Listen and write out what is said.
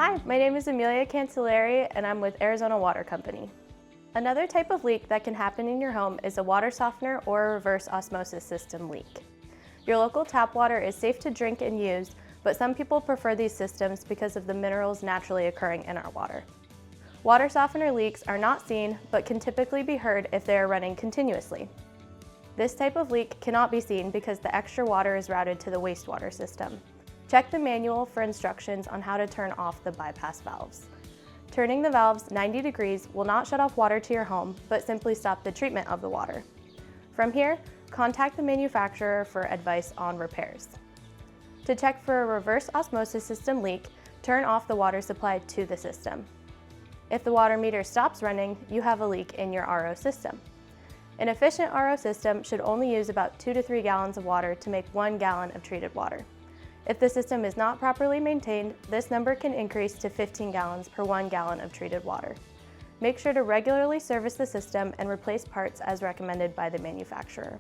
Hi, my name is Amelia Cancelleri and I'm with Arizona Water Company. Another type of leak that can happen in your home is a water softener or a reverse osmosis system leak. Your local tap water is safe to drink and use, but some people prefer these systems because of the minerals naturally occurring in our water. Water softener leaks are not seen, but can typically be heard if they are running continuously. This type of leak cannot be seen because the extra water is routed to the wastewater system. Check the manual for instructions on how to turn off the bypass valves. Turning the valves 90 degrees will not shut off water to your home, but simply stop the treatment of the water. From here, contact the manufacturer for advice on repairs. To check for a reverse osmosis system leak, turn off the water supply to the system. If the water meter stops running, you have a leak in your RO system. An efficient RO system should only use about 2 to 3 gallons of water to make 1 gallon of treated water. If the system is not properly maintained, this number can increase to 15 gallons per 1 gallon of treated water. Make sure to regularly service the system and replace parts as recommended by the manufacturer.